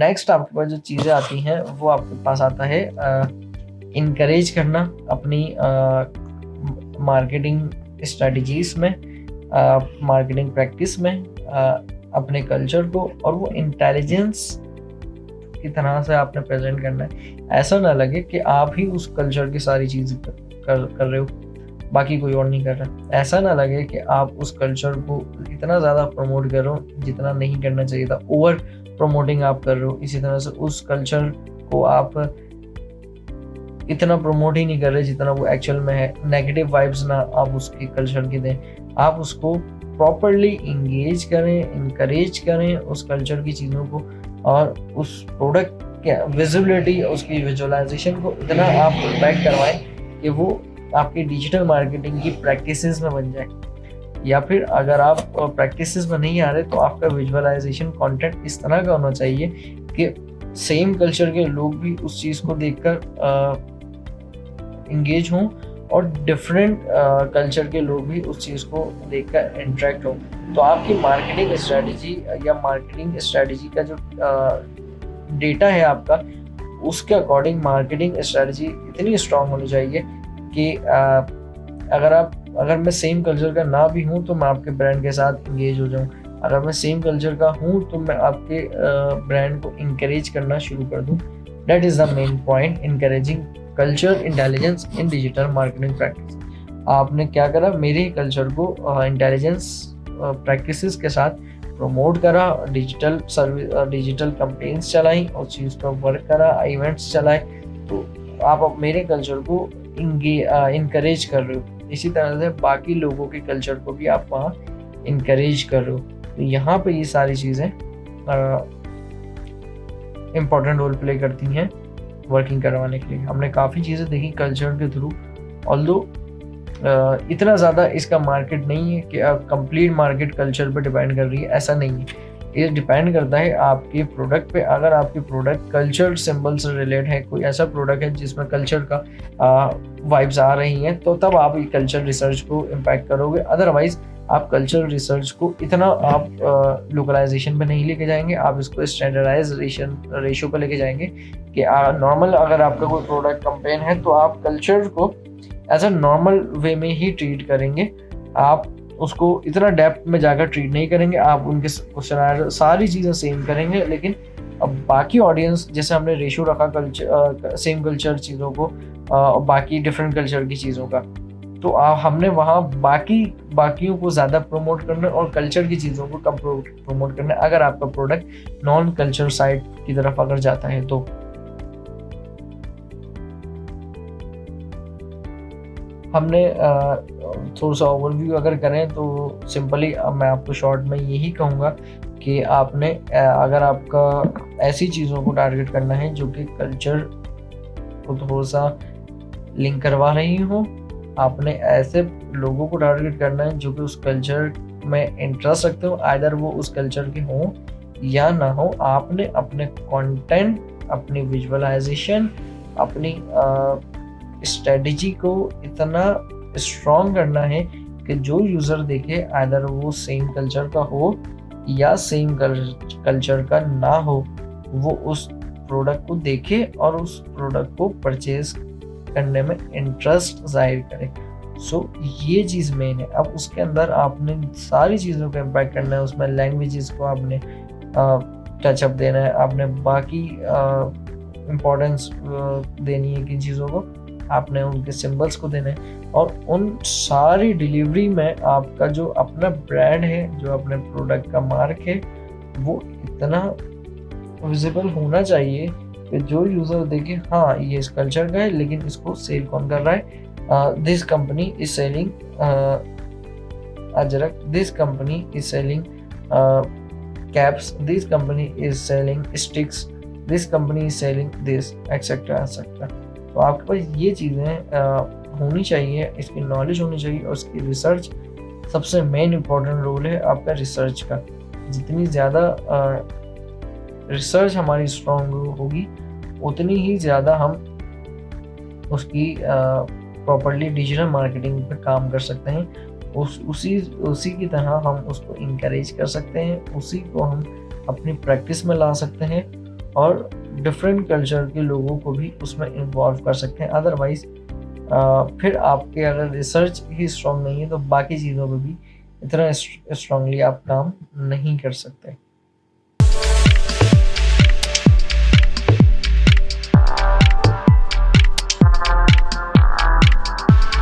Next आपके पास जो चीज़ें आती हैं वो आपके पास आता है इनकरेज करना अपनी मार्केटिंग स्ट्रेटजीज में, मार्केटिंग प्रैक्टिस में अपने कल्चर को, और वो इंटेलिजेंस की तरह से आपने प्रेजेंट करना है। ऐसा ना लगे कि आप ही उस कल्चर की सारी चीज़ें कर रहे हो, बाकी कोई और नहीं कर रहा। ऐसा ना लगे कि आप उस कल्चर को इतना ज़्यादा प्रमोट कर रहे हो जितना नहीं करना चाहिए था, ओवर प्रमोटिंग आप कर रहे हो। इसी तरह से उस कल्चर को आप इतना प्रमोट ही नहीं कर रहे जितना वो एक्चुअल में है। नेगेटिव वाइब्स ना आप उसके कल्चर की दें, आप उसको प्रॉपरली इंगेज करें, इनकरेज करें उस कल्चर की चीज़ों को, और उस प्रोडक्ट के विजिबिलिटी, उसकी विजुअलाइजेशन को इतना आप इम्पैक्ट करवाएं कि वो आपकी डिजिटल मार्केटिंग की प्रैक्टिसेस में बन जाए। या फिर अगर आप प्रैक्टिसेस में नहीं आ रहे तो आपका विजुअलाइजेशन कंटेंट इस तरह का होना चाहिए कि सेम कल्चर के लोग भी उस चीज़ को देखकर इंगेज हों, और डिफरेंट कल्चर के लोग भी उस चीज़ को देखकर इंटरेक्ट हों। तो आपकी मार्केटिंग स्ट्रेटजी या मार्केटिंग स्ट्रेटजी का जो डेटा है आपका, उसके अकॉर्डिंग मार्केटिंग स्ट्रेटजी इतनी स्ट्रांग होनी चाहिए कि अगर मैं सेम कल्चर का ना भी हूँ तो मैं आपके ब्रांड के साथ इंगेज हो जाऊँ। अगर मैं सेम कल्चर का हूँ तो मैं आपके ब्रांड को इंकरेज करना शुरू कर दूँ। That is the main point, encouraging culture intelligence in digital marketing practice. आपने क्या करा, मेरे ही कल्चर को इंटेलिजेंस प्रैक्टिसेस के साथ प्रमोट करा, डिजिटल कैंपेन्स चलाई, उस चीज़ पर वर्क करा, इवेंट्स चलाए। तो आप मेरे कल्चर को इनकरेज कर रहे हो। इसी तरह से बाकी लोगों के कल्चर को भी आप वहाँ इनकरेज कर रहे हो। तो यहाँ पे ये सारी चीज़ें इम्पोर्टेंट रोल प्ले करती हैं वर्किंग करवाने के लिए। हमने काफ़ी चीज़ें देखी कल्चर के थ्रू, ऑल्दो इतना ज़्यादा इसका मार्केट नहीं है कि कंप्लीट मार्केट कल्चर पे डिपेंड कर रही है, ऐसा नहीं है। ये डिपेंड करता है आपके प्रोडक्ट पे। अगर आपके प्रोडक्ट कल्चर सिंबल से रिलेट है, कोई ऐसा प्रोडक्ट है जिसमें कल्चर का वाइब्स आ रही हैं, तो तब आप कल्चर रिसर्च को इम्पैक्ट करोगे। अदरवाइज आप कल्चर रिसर्च को इतना आप लोकलाइजेशन पे नहीं लेके जाएंगे, आप इसको स्टैंडर्डाइजेशन रेशियो पे लेके जाएंगे कि नॉर्मल अगर आपका कोई प्रोडक्ट कैंपेन है तो आप कल्चर को एज अ नॉर्मल वे में ही ट्रीट करेंगे, आप उसको इतना डेप्थ में जाकर ट्रीट नहीं करेंगे। आप उनके सारी चीज़ें सेम करेंगे, लेकिन अब बाकी ऑडियंस, जैसे हमने रेशियो रखा कल्चर सेम कल्चर चीज़ों को और बाकी डिफरेंट कल्चर की चीज़ों का, तो हमने वहाँ बाकियों को ज़्यादा प्रमोट करना और कल्चर की चीज़ों को कम प्रमोट करना, अगर आपका प्रोडक्ट नॉन कल्चर साइड की तरफ अगर जाता है तो। हमने थोड़ा सा ओवरव्यू अगर करें तो सिंपली मैं आपको शॉर्ट में यही कहूँगा कि आपने अगर आपका ऐसी चीज़ों को टारगेट करना है जो कि कल्चर को थोड़ा सा लिंक करवा रही हो, आपने ऐसे लोगों को टारगेट करना है जो कि उस कल्चर में इंटरेस्ट रखते हो, आइदर वो उस कल्चर के हों या ना हो। आपने अपने कंटेंट, अपनी विजुअलाइजेशन, अपनी स्ट्रेटजी को इतना स्ट्रॉन्ग करना है कि जो यूज़र देखे, आइदर वो सेम कल्चर का हो या सेम कल्चर का ना हो, वो उस प्रोडक्ट को देखे और उस प्रोडक्ट को परचेज करने में इंटरेस्ट जाहिर करे। सो ये चीज़ मेन है। अब उसके अंदर आपने सारी चीज़ों का इम्पैक्ट करना है, उसमें लैंग्वेजेस को आपने टचअप देना है, आपने बाकी इम्पोर्टेंस देनी है किन चीज़ों को, आपने उनके सिंबल्स को देने हैं, और उन सारी डिलीवरी में आपका जो अपना ब्रांड है, जो अपने प्रोडक्ट का मार्क है, वो इतना विजिबल होना चाहिए कि जो यूज़र देखे, हाँ ये इस कल्चर का है लेकिन इसको सेल कौन कर रहा है, this company is selling Ajrak, this company is selling caps, this company is selling sticks, this company is selling this, etcetera etcetera. तो आपके पास ये चीज़ें होनी चाहिए, इसकी नॉलेज होनी चाहिए, और उसकी रिसर्च सबसे मेन इम्पोर्टेंट रोल है आपका रिसर्च का। जितनी ज़्यादा रिसर्च हमारी स्ट्रॉन्ग होगी, उतनी ही ज़्यादा हम उसकी प्रॉपर्ली डिजिटल मार्केटिंग पे काम कर सकते हैं। उसी की तरह हम उसको इनकरेज कर सकते हैं, उसी को हम अपनी प्रैक्टिस में ला सकते हैं, और डिफरेंट कल्चर के लोगों को भी उसमें इन्वॉल्व कर सकते हैं। अदरवाइज़ फिर आपके अगर रिसर्च ही स्ट्रॉन्ग नहीं है तो बाकी चीज़ों पे भी इतना स्ट्रांगली आप काम नहीं कर सकते।